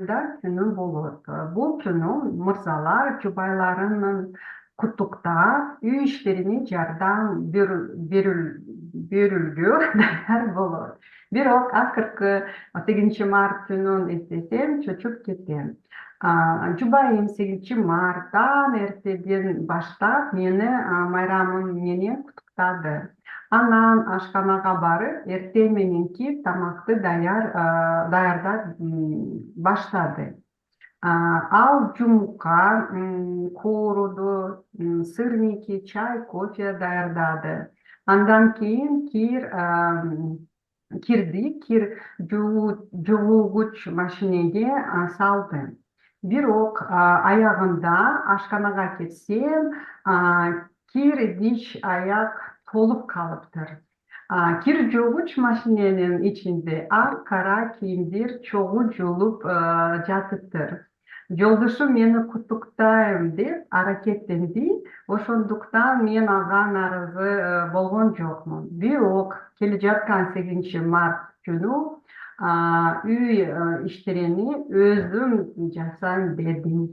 Günü bolot. Bu günü mırzalar jubaylarının kutlukta үй işlerini jardan bürülgü dayar bolot. Бирок акыркы 8 mart күнүн эстесем чөчүп кетем. Жубайым 8 mart'tan эртеден баштап мени майрамым менен куттуктады. Анан ашканага барып, эртең мененки тамакты даярдап баштады. Ал жумка, кууруду, сырники, чай, кофе даярдады. Андан кийин кир жуугуч машинеге салды. Бирок аягында ашканага кетсем, кир идиш аяк толуп калыптыр. Кир жуугуч машиненин ичинде ак кара кийимдер чогуу жуулуп жатыптыр. Жолдошум мени куттуктайм деп аракеттенди. Ошондуктан мен ага нааразы болгон жокмун. Бирок келе жаткан 8 mart күнү үй иштерини өзүм жасайм дедим.